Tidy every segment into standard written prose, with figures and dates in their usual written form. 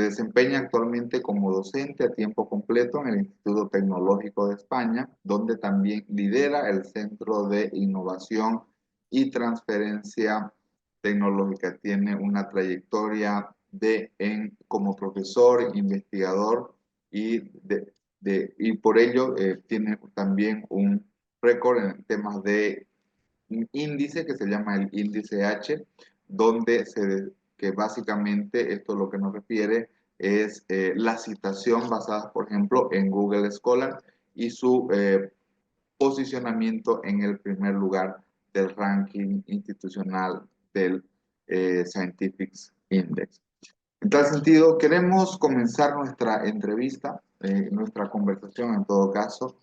desempeña actualmente como docente a tiempo completo en el Instituto Tecnológico de España, donde también lidera el Centro de Innovación y Transferencia Tecnológica. Tiene una trayectoria como profesor, investigador y, y por ello tiene también un récord en temas de un índice que se llama el índice H, donde que básicamente esto lo que nos refiere es la citación basada, por ejemplo, en Google Scholar y su posicionamiento en el primer lugar del ranking institucional del Scientific Index. En tal sentido, queremos comenzar nuestra entrevista, nuestra conversación en todo caso,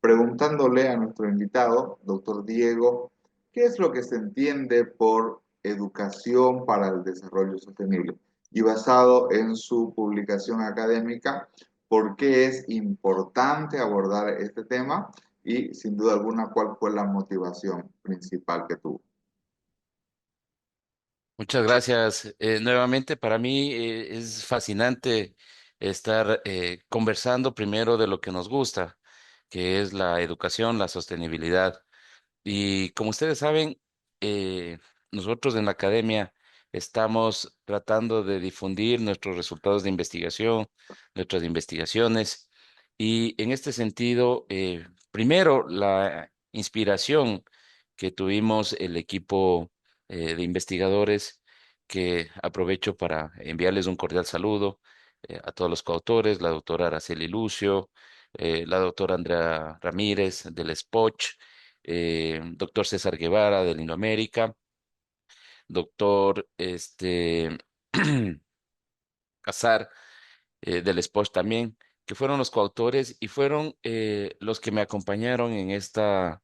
preguntándole a nuestro invitado, doctor Diego, ¿qué es lo que se entiende por educación para el desarrollo sostenible? Y basado en su publicación académica, ¿por qué es importante abordar este tema? Y sin duda alguna, ¿cuál fue la motivación principal que tuvo? Muchas gracias. Nuevamente, para mí es fascinante estar conversando primero de lo que nos gusta, que es la educación, la sostenibilidad. Y como ustedes saben, eh, nosotros en la academia estamos tratando de difundir nuestros resultados de investigación, nuestras investigaciones. Y en este sentido, primero, la inspiración que tuvimos el equipo de investigadores, que aprovecho para enviarles un cordial saludo a todos los coautores, la doctora Araceli Lucio, la doctora Andrea Ramírez del SPOCH, doctor César Guevara de Latinoamérica, doctor Casar del SPOCH también, que fueron los coautores y fueron los que me acompañaron en esta,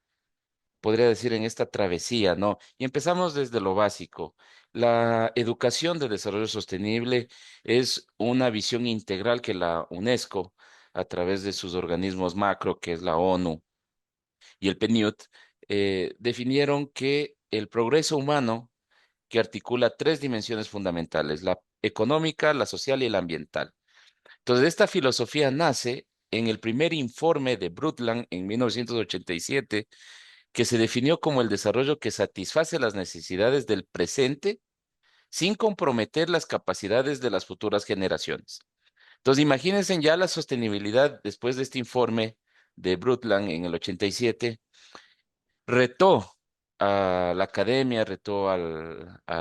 podría decir, en esta travesía, ¿no? Y empezamos desde lo básico. La educación de desarrollo sostenible es una visión integral que la UNESCO, a través de sus organismos macro, que es la ONU y el PNUD, definieron que el progreso humano, que articula tres dimensiones fundamentales: la económica, la social y la ambiental. Entonces, esta filosofía nace en el primer informe de Brundtland en 1987, que se definió como el desarrollo que satisface las necesidades del presente sin comprometer las capacidades de las futuras generaciones. Entonces, imagínense ya la sostenibilidad después de este informe de Brundtland en el 87, retó a la academia, retó a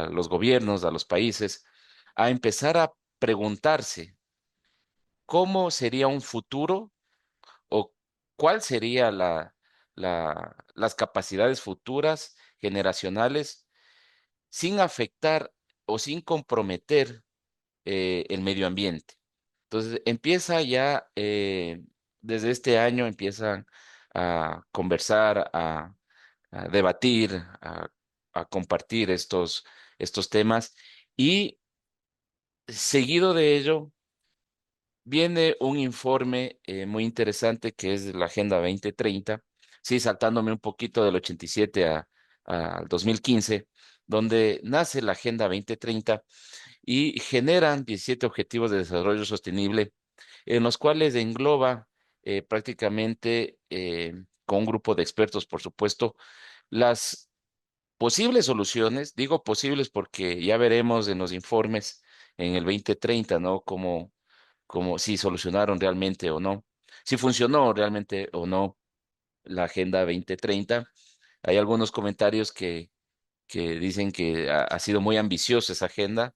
los gobiernos, a los países, a empezar a preguntarse cómo sería un futuro o cuál sería las capacidades futuras generacionales sin afectar o sin comprometer el medio ambiente. Entonces, empieza ya, desde este año empiezan a conversar, a debatir, a compartir estos temas, y seguido de ello viene un informe muy interesante, que es de la Agenda 2030, sí, saltándome un poquito del 87 al 2015, donde nace la Agenda 2030 y generan 17 Objetivos de Desarrollo Sostenible, en los cuales engloba prácticamente, con un grupo de expertos, por supuesto, las posibles soluciones. Digo posibles porque ya veremos en los informes en el 2030, ¿no? Cómo si solucionaron realmente o no, si funcionó realmente o no la Agenda 2030. Hay algunos comentarios que dicen que ha sido muy ambiciosa esa agenda,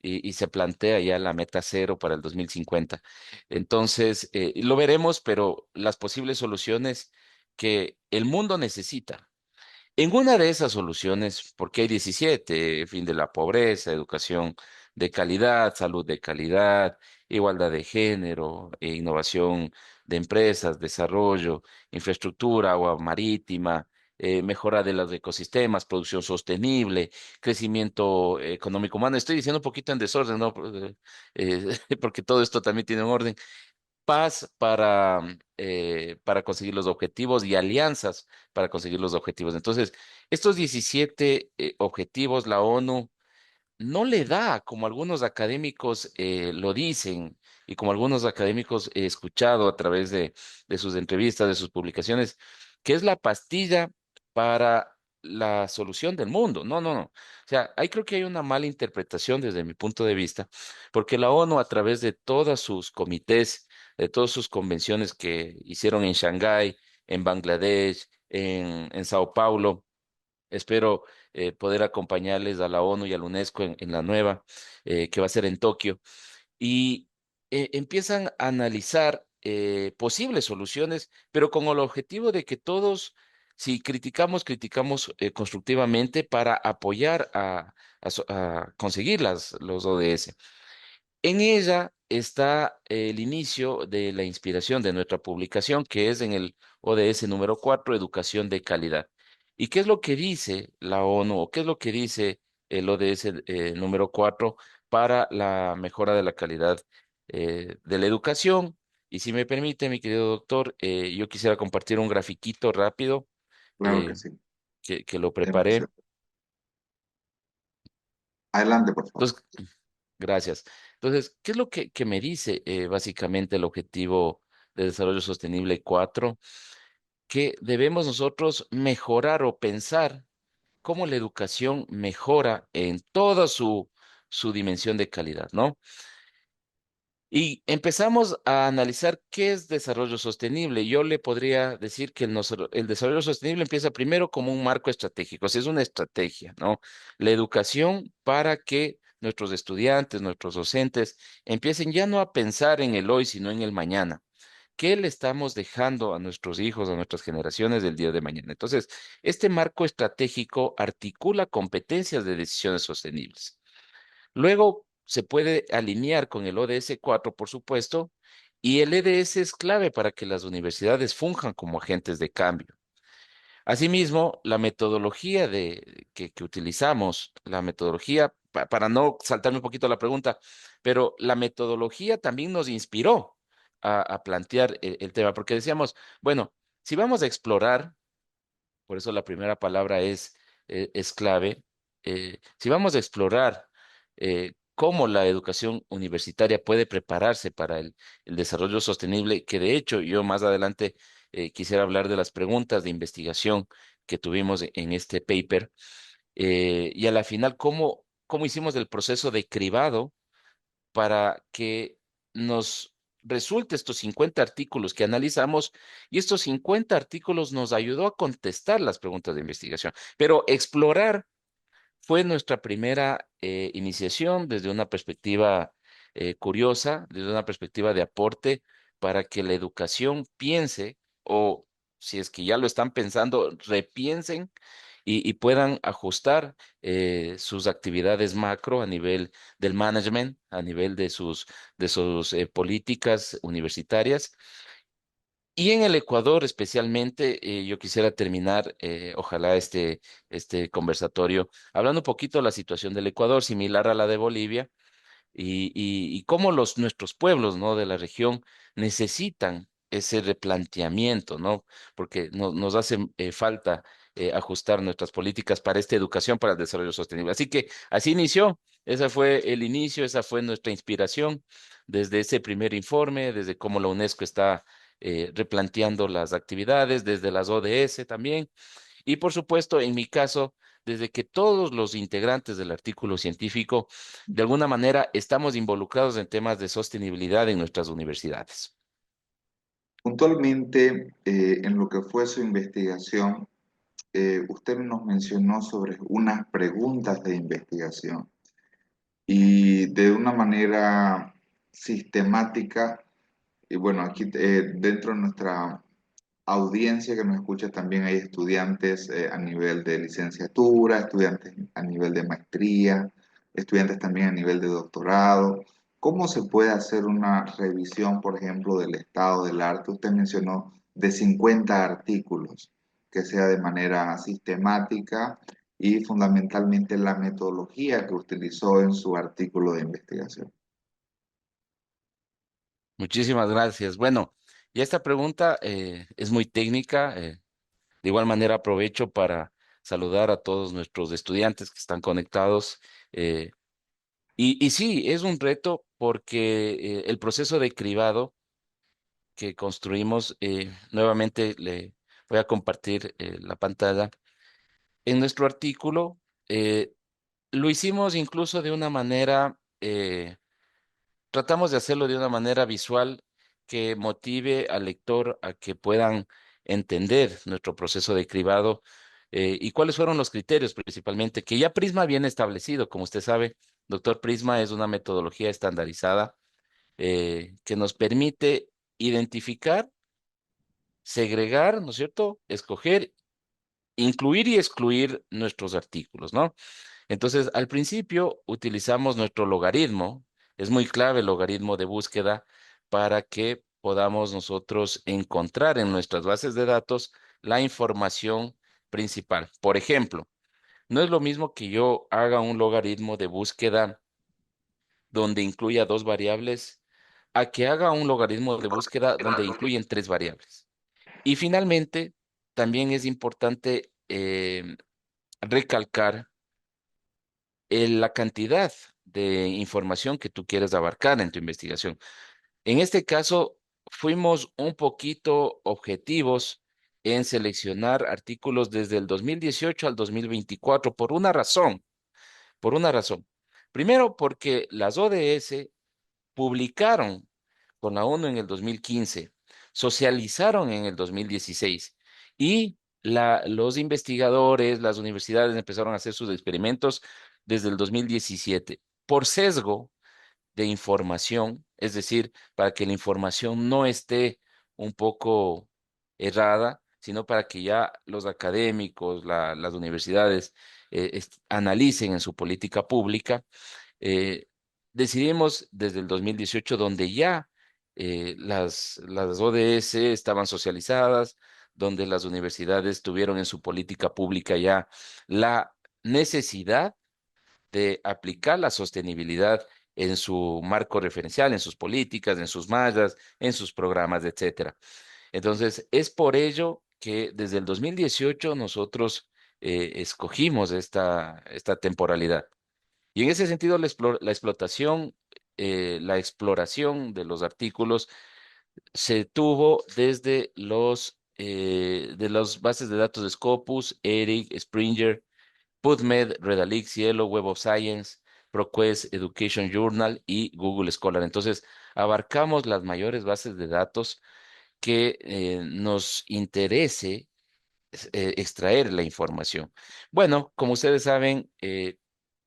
y se plantea ya la meta cero para el 2050. Entonces, lo veremos, pero las posibles soluciones que el mundo necesita. En una de esas soluciones, porque hay 17: fin de la pobreza, educación de calidad, salud de calidad, igualdad de género, innovación de empresas, desarrollo, infraestructura, agua marítima, mejora de los ecosistemas, producción sostenible, crecimiento económico humano. Estoy diciendo un poquito en desorden, ¿no? Porque todo esto también tiene un orden. Paz para conseguir los objetivos, y alianzas para conseguir los objetivos. Entonces, estos 17 objetivos, la ONU no le da, como algunos académicos lo dicen y como algunos académicos he escuchado a través de sus entrevistas, de sus publicaciones, que es la pastilla para la solución del mundo. No, no, no. O sea, ahí creo que hay una mala interpretación desde mi punto de vista, porque la ONU a través de todos sus comités, de todas sus convenciones que hicieron en Shanghái, en Bangladesh, en Sao Paulo, espero poder acompañarles a la ONU y a la UNESCO en la nueva, que va a ser en Tokio, y empiezan a analizar posibles soluciones, pero con el objetivo de que todos, si criticamos, criticamos constructivamente para apoyar a conseguir los ODS. En ella está el inicio de la inspiración de nuestra publicación, que es en el ODS número 4, Educación de Calidad. ¿Y qué es lo que dice la ONU o qué es lo que dice el ODS número 4 para la mejora de la calidad de la educación? Y si me permite, mi querido doctor, yo quisiera compartir un grafiquito rápido Claro que eh, sí. que lo Demasiado. preparé. Adelante, por favor. Entonces, gracias. Entonces, ¿qué es lo que me dice básicamente el objetivo de desarrollo sostenible 4? Que debemos nosotros mejorar o pensar cómo la educación mejora en toda su dimensión de calidad, ¿no? Y empezamos a analizar qué es desarrollo sostenible. Yo le podría decir que el desarrollo sostenible empieza primero como un marco estratégico, o sea, es una estrategia, ¿no? La educación para que nuestros estudiantes, nuestros docentes, empiecen ya no a pensar en el hoy, sino en el mañana. ¿Qué le estamos dejando a nuestros hijos, a nuestras generaciones del día de mañana? Entonces, este marco estratégico articula competencias de decisiones sostenibles. Luego se puede alinear con el ODS 4, por supuesto, y el EDS es clave para que las universidades funjan como agentes de cambio. Asimismo, la metodología que utilizamos, la metodología, para no saltarme un poquito la pregunta, pero la metodología también nos inspiró a plantear el tema, porque decíamos, bueno, si vamos a explorar, por eso la primera palabra es clave. Si vamos a explorar cómo la educación universitaria puede prepararse para el desarrollo sostenible, que de hecho yo más adelante quisiera hablar de las preguntas de investigación que tuvimos en este paper, y a la final cómo hicimos el proceso de cribado para que nos resulte estos 50 artículos que analizamos, y estos 50 artículos nos ayudó a contestar las preguntas de investigación, pero explorar fue nuestra primera iniciación desde una perspectiva curiosa, desde una perspectiva de aporte para que la educación piense, o si es que ya lo están pensando, repiensen y puedan ajustar sus actividades macro a nivel del management, a nivel de sus políticas universitarias. Y en el Ecuador especialmente, yo quisiera terminar, ojalá este conversatorio, hablando un poquito de la situación del Ecuador, similar a la de Bolivia, y cómo nuestros pueblos, ¿no? de la región necesitan ese replanteamiento, ¿no? Porque nos hace falta ajustar nuestras políticas para esta educación, para el desarrollo sostenible. Así que así inició, ese fue el inicio, esa fue nuestra inspiración desde ese primer informe, desde cómo la UNESCO está replanteando las actividades, desde las ODS también. Y por supuesto, en mi caso, desde que todos los integrantes del artículo científico, de alguna manera, estamos involucrados en temas de sostenibilidad en nuestras universidades. Puntualmente, en lo que fue su investigación, usted nos mencionó sobre unas preguntas de investigación y de una manera sistemática, y bueno, aquí dentro de nuestra audiencia que nos escucha también hay estudiantes a nivel de licenciatura, estudiantes a nivel de maestría, estudiantes también a nivel de doctorado. ¿Cómo se puede hacer una revisión, por ejemplo, del estado del arte? Usted mencionó de 50 artículos, que sea de manera sistemática y fundamentalmente la metodología que utilizó en su artículo de investigación. Muchísimas gracias. Bueno, y esta pregunta es muy técnica. De igual manera, aprovecho para saludar a todos nuestros estudiantes que están conectados. Y sí, es un reto porque el proceso de cribado que construimos, nuevamente le voy a compartir la pantalla. En nuestro artículo lo hicimos incluso de una manera, tratamos de hacerlo de una manera visual que motive al lector a que puedan entender nuestro proceso de cribado y cuáles fueron los criterios principalmente, que ya Prisma viene establecido, como usted sabe, doctor. Prisma es una metodología estandarizada que nos permite identificar, segregar, ¿no es cierto? Escoger, incluir y excluir nuestros artículos, ¿no? Entonces, al principio utilizamos nuestro logaritmo. Es muy clave el logaritmo de búsqueda para que podamos nosotros encontrar en nuestras bases de datos la información principal. Por ejemplo, no es lo mismo que yo haga un logaritmo de búsqueda donde incluya dos variables a que haga un logaritmo de búsqueda donde incluyen tres variables. Y finalmente, también es importante recalcar la cantidad de información que tú quieres abarcar en tu investigación. En este caso, fuimos un poquito objetivos en seleccionar artículos desde el 2018 al 2024 por una razón, por una razón. Primero, porque las ODS publicaron con la ONU en el 2015, socializaron en el 2016 y los investigadores, las universidades empezaron a hacer sus experimentos desde el 2017 por sesgo de información, es decir, para que la información no esté un poco errada, sino para que ya los académicos, las universidades analicen en su política pública. eh, Decidimos desde el 2018, donde ya las ODS estaban socializadas, donde las universidades tuvieron en su política pública ya la necesidad de aplicar la sostenibilidad en su marco referencial, en sus políticas, en sus mallas, en sus programas, etcétera. Entonces, es por ello que desde el 2018 nosotros escogimos esta temporalidad. Y en ese sentido, la explotación, la exploración de los artículos se tuvo desde de las bases de datos de Scopus, ERIC, Springer, PubMed, Redalix, Cielo, Web of Science, ProQuest, Education Journal y Google Scholar. Entonces, abarcamos las mayores bases de datos que nos interese extraer la información. Bueno, como ustedes saben,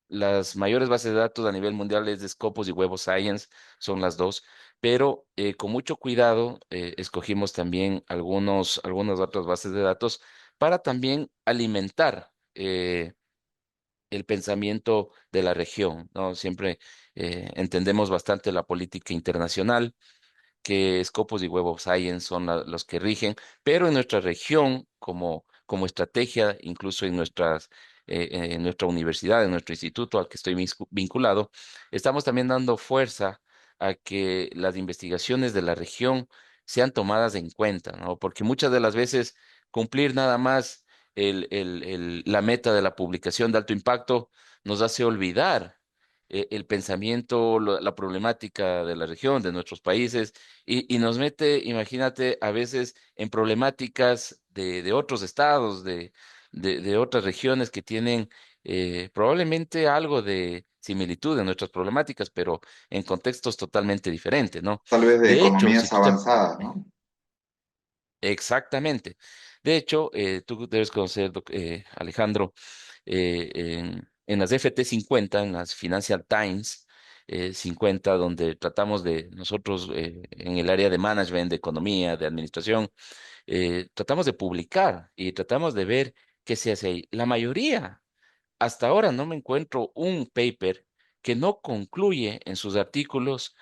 las mayores bases de datos a nivel mundial es de Scopus y Web of Science, son las dos, pero con mucho cuidado escogimos también algunas otras bases de datos para también alimentar el pensamiento de la región, ¿no? Siempre entendemos bastante la política internacional, que Scopus y Web of Science son los que rigen, pero en nuestra región, como estrategia, incluso en nuestra universidad, en nuestro instituto al que estoy vinculado, estamos también dando fuerza a que las investigaciones de la región sean tomadas en cuenta, ¿no? Porque muchas de las veces cumplir nada más la meta de la publicación de alto impacto nos hace olvidar el pensamiento, la problemática de la región, de nuestros países, y nos mete, imagínate, a veces en problemáticas de otros estados, de otras regiones que tienen probablemente algo de similitud en nuestras problemáticas, pero en contextos totalmente diferentes, ¿no? Tal vez de De hecho, si economías tú te... avanzadas, ¿no? Exactamente. De hecho, tú debes conocer, Alejandro, en las FT 50, en las Financial Times 50, donde tratamos de nosotros en el área de management, de economía, de administración, tratamos de publicar y tratamos de ver qué se hace ahí. La mayoría, hasta ahora no me encuentro un paper que no concluye en sus artículos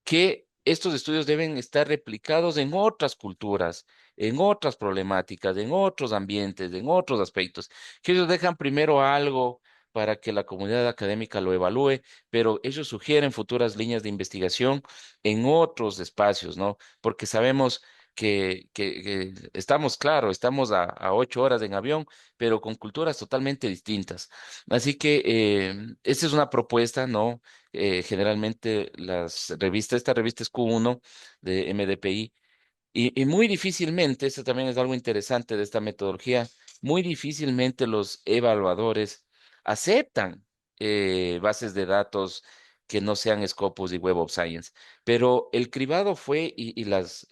que estos estudios deben estar replicados en otras culturas, en otras problemáticas, en otros ambientes, en otros aspectos, que ellos dejan primero algo para que la comunidad académica lo evalúe, pero ellos sugieren futuras líneas de investigación en otros espacios, ¿no? Porque sabemos que estamos, claro, estamos a 8 horas en avión, pero con culturas totalmente distintas. Así que esa es una propuesta, ¿no? Generalmente esta revista es Q1 de MDPI, y muy difícilmente, esto también es algo interesante de esta metodología, muy difícilmente los evaluadores aceptan bases de datos que no sean Scopus y Web of Science. Pero el cribado fue y los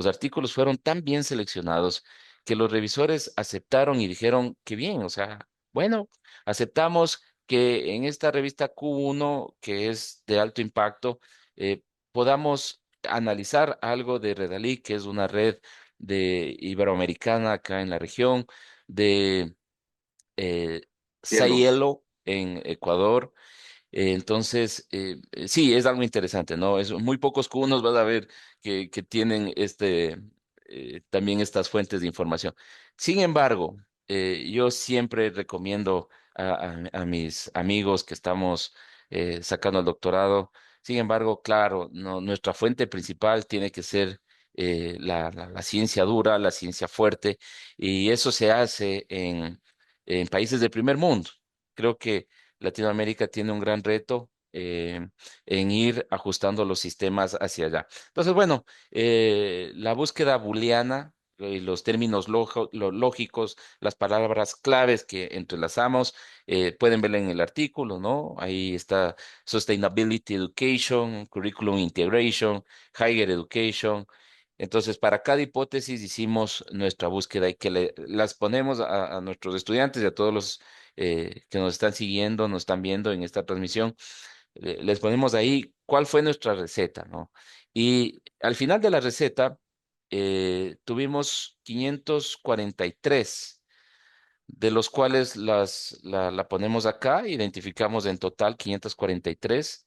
artículos fueron tan bien seleccionados que los revisores aceptaron y dijeron que bien, o sea, bueno, aceptamos que en esta revista Q1, que es de alto impacto, podamos analizar algo de Redalí, que es una red de iberoamericana acá en la región, de eh, Cielo. Cielo en Ecuador. Sí, es algo interesante, ¿no? Es muy pocos cubanos vas a ver que tienen también estas fuentes de información. Sin embargo, yo siempre recomiendo a mis amigos que estamos sacando el doctorado. Sin embargo, claro, no, nuestra fuente principal tiene que ser la ciencia dura, la ciencia fuerte, y eso se hace en países del primer mundo. Creo que Latinoamérica tiene un gran reto en ir ajustando los sistemas hacia allá. Entonces, bueno, la búsqueda booleana y los términos lógicos, las palabras claves que entrelazamos, pueden verla en el artículo, ¿no? Ahí está Sustainability Education, Curriculum Integration, Higher Education. Entonces, para cada hipótesis hicimos nuestra búsqueda y que las ponemos a nuestros estudiantes y a todos los que nos están siguiendo, nos están viendo en esta transmisión, les ponemos ahí cuál fue nuestra receta, ¿no? Y al final de la receta tuvimos 543, de los cuales la ponemos acá, identificamos en total 543.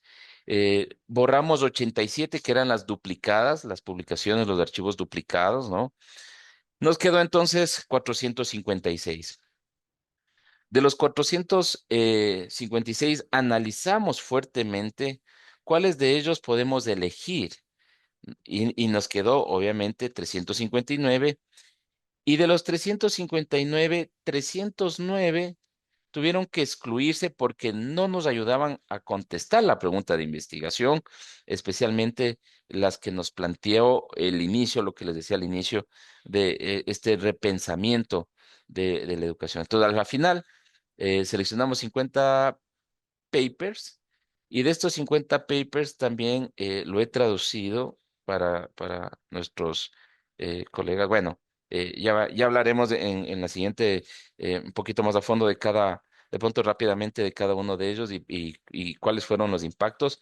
Borramos 87 que eran las duplicadas, las publicaciones, los archivos duplicados, ¿no? Nos quedó entonces 456. De los 456 analizamos fuertemente cuáles de ellos podemos elegir y nos quedó obviamente 359. Y de los 359, 309 tuvieron que excluirse porque no nos ayudaban a contestar la pregunta de investigación, especialmente las que nos planteó el inicio, lo que les decía al inicio de este repensamiento de la educación. Entonces, al final, seleccionamos 50 papers, y de estos 50 papers también lo he traducido para nuestros colegas. Bueno, ya hablaremos en la siguiente, un poquito más a fondo de pronto rápidamente de cada uno de ellos y cuáles fueron los impactos.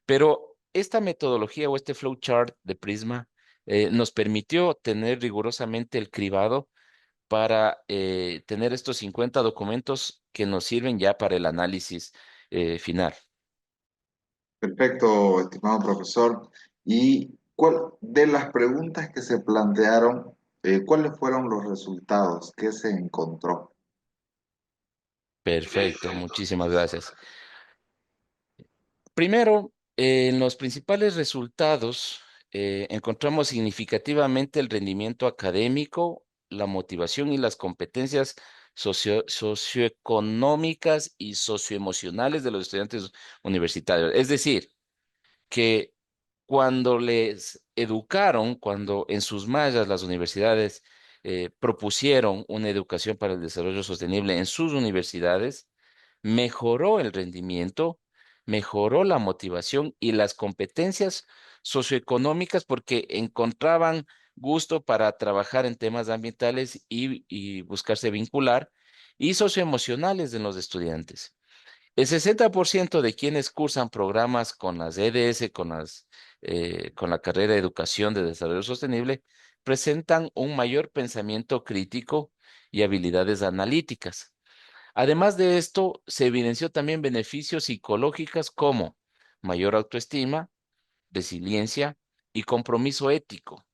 Pero esta metodología o este flowchart de Prisma nos permitió tener rigurosamente el cribado para tener estos 50 documentos que nos sirven ya para el análisis final. Perfecto, estimado profesor. ¿Y cuál de las preguntas que se plantearon, cuáles fueron los resultados que se encontró? Perfecto, muchísimas gracias. Primero, en los principales resultados encontramos significativamente el rendimiento académico, la motivación y las competencias socioeconómicas y socioemocionales de los estudiantes universitarios. Es decir, que cuando les educaron, cuando en sus mallas las universidades propusieron una educación para el desarrollo sostenible en sus universidades, mejoró el rendimiento, mejoró la motivación y las competencias socioeconómicas porque encontraban gusto para trabajar en temas ambientales y buscarse vincular, y socioemocionales de los estudiantes. El 60% de quienes cursan programas con las EDS, con la carrera de Educación de Desarrollo Sostenible, presentan un mayor pensamiento crítico y habilidades analíticas. Además de esto, se evidenció también beneficios psicológicos como mayor autoestima, resiliencia y compromiso ético.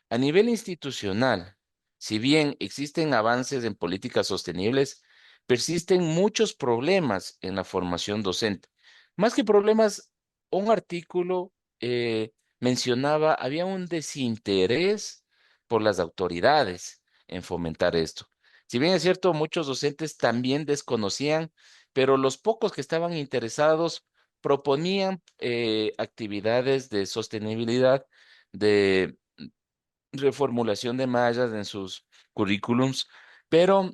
A nivel institucional, si bien existen avances en políticas sostenibles, persisten muchos problemas en la formación docente. Más que problemas, un artículo mencionaba, había un desinterés por las autoridades en fomentar esto. Si bien es cierto, muchos docentes también desconocían, pero los pocos que estaban interesados proponían actividades de sostenibilidad, de reformulación de mallas en sus currículums, pero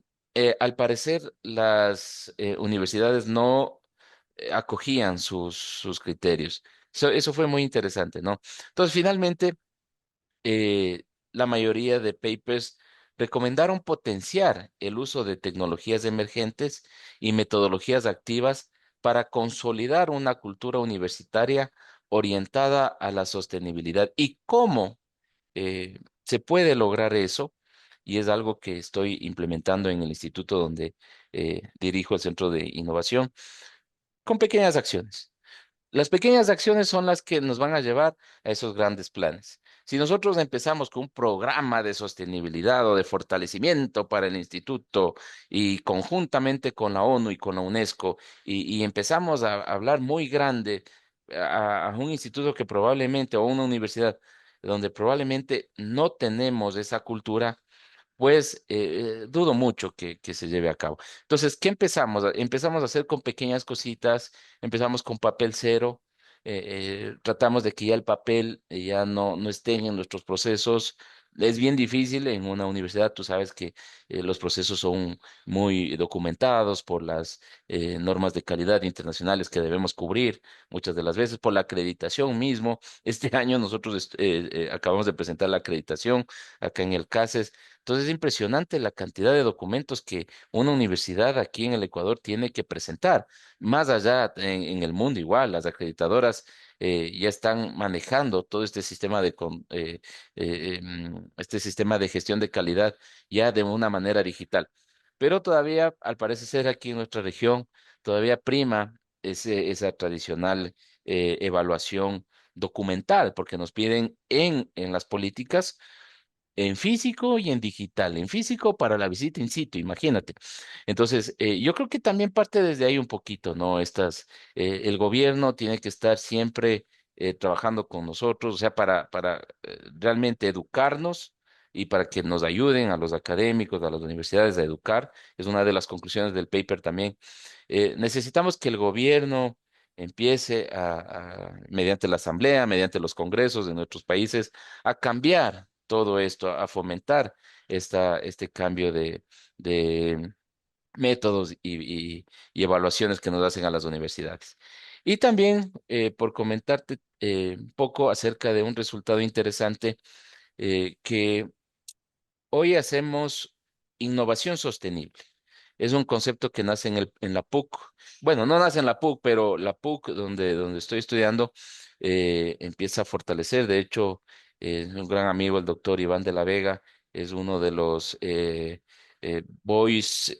al parecer las universidades no acogían sus criterios. Eso fue muy interesante, ¿no? Entonces, finalmente, la mayoría de papers recomendaron potenciar el uso de tecnologías emergentes y metodologías activas para consolidar una cultura universitaria orientada a la sostenibilidad. ¿Y cómo se puede lograr eso? Y es algo que estoy implementando en el instituto donde dirijo el Centro de Innovación con pequeñas acciones. Las pequeñas acciones son las que nos van a llevar a esos grandes planes. Si nosotros empezamos con un programa de sostenibilidad o de fortalecimiento para el instituto y conjuntamente con la ONU y con la UNESCO y empezamos a hablar muy grande a un instituto que probablemente o una universidad donde probablemente no tenemos esa cultura, pues dudo mucho que se lleve a cabo. Entonces, ¿qué empezamos? Empezamos a hacer con pequeñas cositas, empezamos con papel cero, tratamos de que ya el papel ya no esté en nuestros procesos. Es bien difícil en una universidad, tú sabes que los procesos son muy documentados por las normas de calidad internacionales que debemos cubrir, muchas de las veces por la acreditación mismo. Este año nosotros acabamos de presentar la acreditación acá en el CASES. Entonces es impresionante la cantidad de documentos que una universidad aquí en el Ecuador tiene que presentar. Más allá en el mundo igual, las acreditadoras ya están manejando todo este sistema este sistema de gestión de calidad ya de una manera digital. Pero todavía, al parecer ser aquí en nuestra región, todavía prima esa tradicional evaluación documental, porque nos piden en las políticas en físico y en digital. En físico para la visita in situ, imagínate. Entonces, yo creo que también parte desde ahí un poquito, ¿no? El gobierno tiene que estar siempre trabajando con nosotros, o sea, para realmente educarnos y para que nos ayuden a los académicos, a las universidades a educar. Es una de las conclusiones del paper también. Necesitamos que el gobierno empiece mediante la asamblea, mediante los congresos de nuestros países, a cambiar todo esto, a fomentar este cambio de métodos y evaluaciones que nos hacen a las universidades. Y también por comentarte un poco acerca de un resultado interesante que hoy hacemos innovación sostenible. Es un concepto que nace en la PUC. Bueno, no nace en la PUC, pero la PUC, donde estoy estudiando, empieza a fortalecer. De hecho, un gran amigo, el doctor Iván de la Vega, es uno de los voice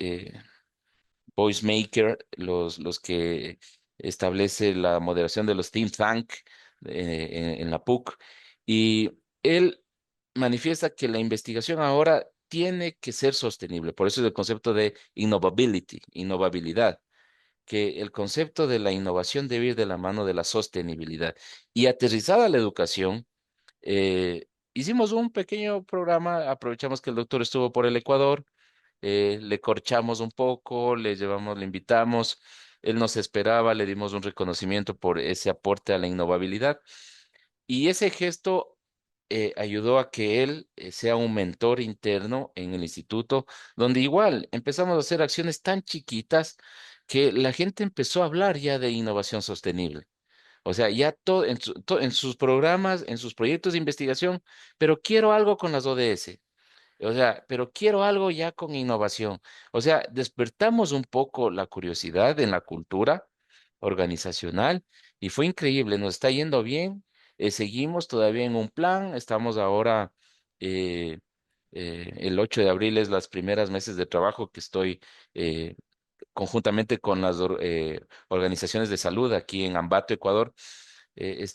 maker, los que establece la moderación de los think tank en la PUC. Y él manifiesta que la investigación ahora tiene que ser sostenible. Por eso es el concepto de innovability, innovabilidad, que el concepto de la innovación debe ir de la mano de la sostenibilidad. Y aterrizada la educación, hicimos un pequeño programa, aprovechamos que el doctor estuvo por el Ecuador, le corchamos un poco, le llevamos, le invitamos, él nos esperaba, le dimos un reconocimiento por ese aporte a la innovabilidad y ese gesto ayudó a que él sea un mentor interno en el instituto, donde igual empezamos a hacer acciones tan chiquitas que la gente empezó a hablar ya de innovación sostenible. O sea, ya todo en sus programas, en sus proyectos de investigación, pero quiero algo con las ODS. O sea, pero quiero algo ya con innovación. O sea, despertamos un poco la curiosidad en la cultura organizacional y fue increíble, nos está yendo bien. Seguimos todavía en un plan, estamos ahora, eh, el 8 de abril es las primeras meses de trabajo que estoy eh, conjuntamente con las organizaciones de salud aquí en Ambato, Ecuador.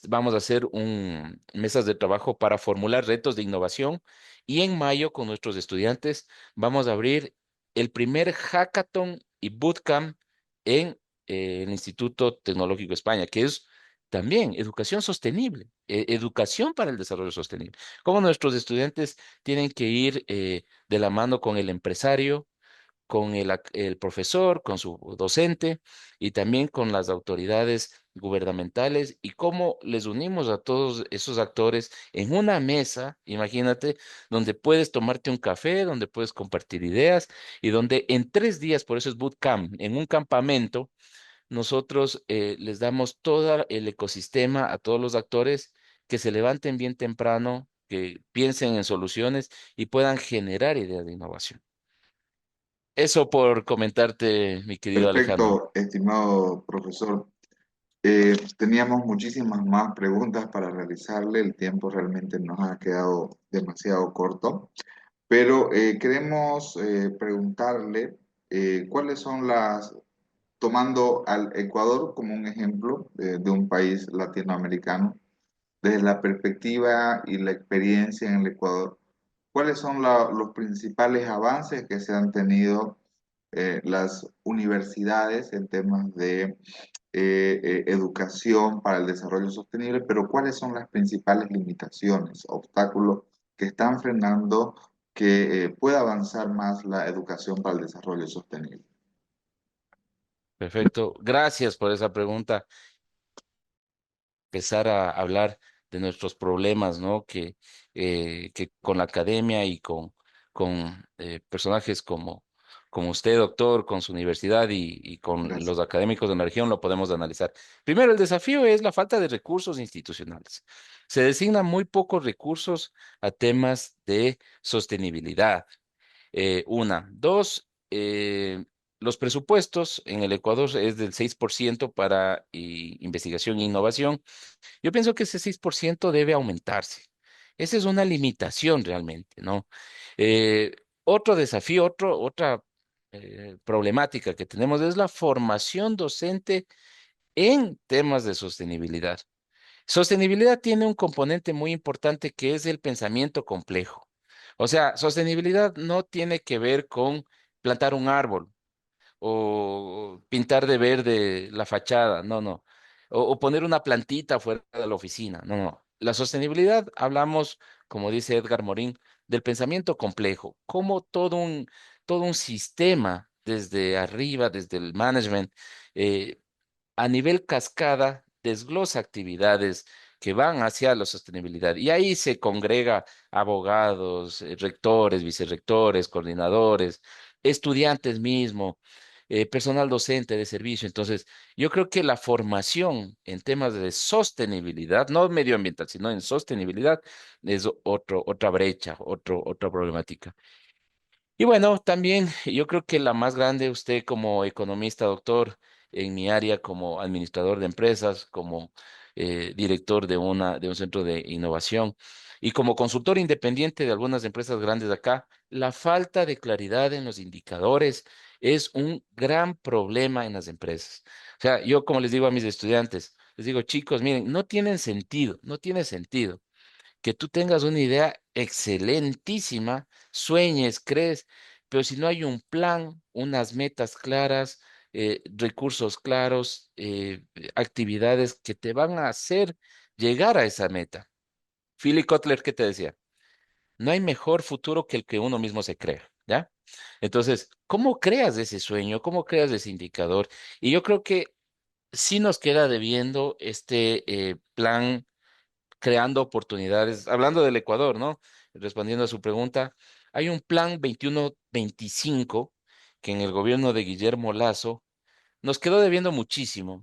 Vamos a hacer un mesas de trabajo para formular retos de innovación y en mayo con nuestros estudiantes vamos a abrir el primer hackathon y bootcamp en el Instituto Tecnológico de España, que es también educación sostenible. educación para el desarrollo sostenible. Cómo nuestros estudiantes tienen que ir de la mano con el empresario, con el profesor, con su docente y también con las autoridades gubernamentales y cómo les unimos a todos esos actores en una mesa, imagínate, donde puedes tomarte un café, donde puedes compartir ideas y donde en 3 días, por eso es bootcamp, en un campamento, nosotros les damos todo el ecosistema a todos los actores que se levanten bien temprano, que piensen en soluciones y puedan generar ideas de innovación. Eso por comentarte, mi querido Alejandro. Perfecto, estimado profesor. Teníamos muchísimas más preguntas para realizarle, el tiempo realmente nos ha quedado demasiado corto, pero queremos preguntarle cuáles son tomando al Ecuador como un ejemplo de un país latinoamericano, desde la perspectiva y la experiencia en el Ecuador, ¿cuáles son los principales avances que se han tenido las universidades en temas de educación para el desarrollo sostenible, pero cuáles son las principales limitaciones, obstáculos que están frenando que pueda avanzar más la educación para el desarrollo sostenible? Perfecto. Gracias por esa pregunta. Empezar a hablar de nuestros problemas, ¿no? Que con la academia y con personajes como usted, doctor, con su universidad y con Gracias. los académicos de la región lo podemos analizar. Primero, el desafío es la falta de recursos institucionales. Se designan muy pocos recursos a temas de sostenibilidad. Una. Dos, los presupuestos en el Ecuador es del 6% para investigación e innovación. Yo pienso que ese 6% debe aumentarse. Esa es una limitación realmente, ¿no? Eh, Otro desafío, otra problemática que tenemos es la formación docente en temas de sostenibilidad. Sostenibilidad tiene un componente muy importante que es el pensamiento complejo. O sea, sostenibilidad no tiene que ver con plantar un árbol o pintar de verde la fachada, no, no. O poner una plantita fuera de la oficina, no, no. La sostenibilidad, hablamos, como dice Edgar Morin, del pensamiento complejo, como todo un sistema desde arriba, desde el management, eh, a nivel cascada, desglosa actividades que van hacia la sostenibilidad. Y ahí se congrega abogados, rectores, vicerrectores, coordinadores, estudiantes mismo, personal docente de servicio. Entonces, yo creo que la formación en temas de sostenibilidad, no medioambiental, sino en sostenibilidad, es otra brecha, otra problemática. Y bueno, también yo creo que la más grande, usted como economista, doctor, en mi área como administrador de empresas, como director de un centro de innovación y como consultor independiente de algunas empresas grandes de acá, la falta de claridad en los indicadores es un gran problema en las empresas. O sea, yo como les digo a mis estudiantes, les digo, chicos, miren, no tienen sentido, no tiene sentido que tú tengas una idea excelentísima, sueñes, crees, pero si no hay un plan, unas metas claras, recursos claros, actividades que te van a hacer llegar a esa meta. Philly Kotler, ¿qué te decía? No hay mejor futuro que el que uno mismo se crea, ¿ya? Entonces, ¿cómo creas ese sueño? ¿Cómo creas ese indicador? Y yo creo que sí nos queda debiendo este plan creando oportunidades. Hablando del Ecuador, ¿no? Respondiendo a su pregunta, hay un plan 21-25 que en el gobierno de Guillermo Lazo nos quedó debiendo muchísimo,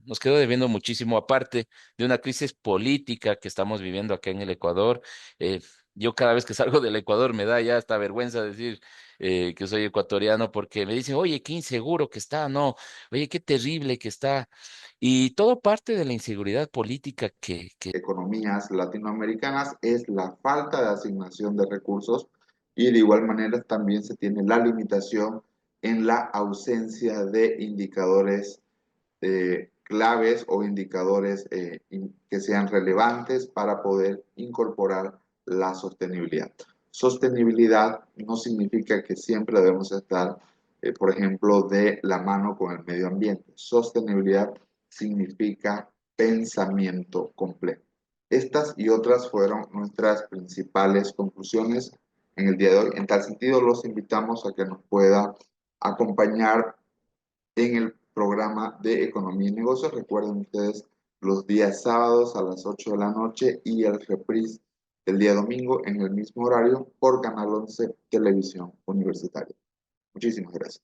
aparte de una crisis política que estamos viviendo acá en el Ecuador. Eh, yo cada vez que salgo del Ecuador me da ya hasta vergüenza decir que soy ecuatoriano porque me dicen, oye, qué inseguro que está, no, oye, qué terrible que está. Y todo parte de la inseguridad política que Economías latinoamericanas es la falta de asignación de recursos y de igual manera también se tiene la limitación en la ausencia de indicadores claves o indicadores que sean relevantes para poder incorporar la sostenibilidad. Sostenibilidad no significa que siempre debemos estar, por ejemplo, de la mano con el medio ambiente. Sostenibilidad significa pensamiento complejo. Estas y otras fueron nuestras principales conclusiones en el día de hoy. En tal sentido, los invitamos a que nos pueda acompañar en el programa de Economía y Negocios. Recuerden ustedes los días sábados a las 8 de la noche y el reprise el día domingo en el mismo horario por Canal 11 Televisión Universitaria. Muchísimas gracias.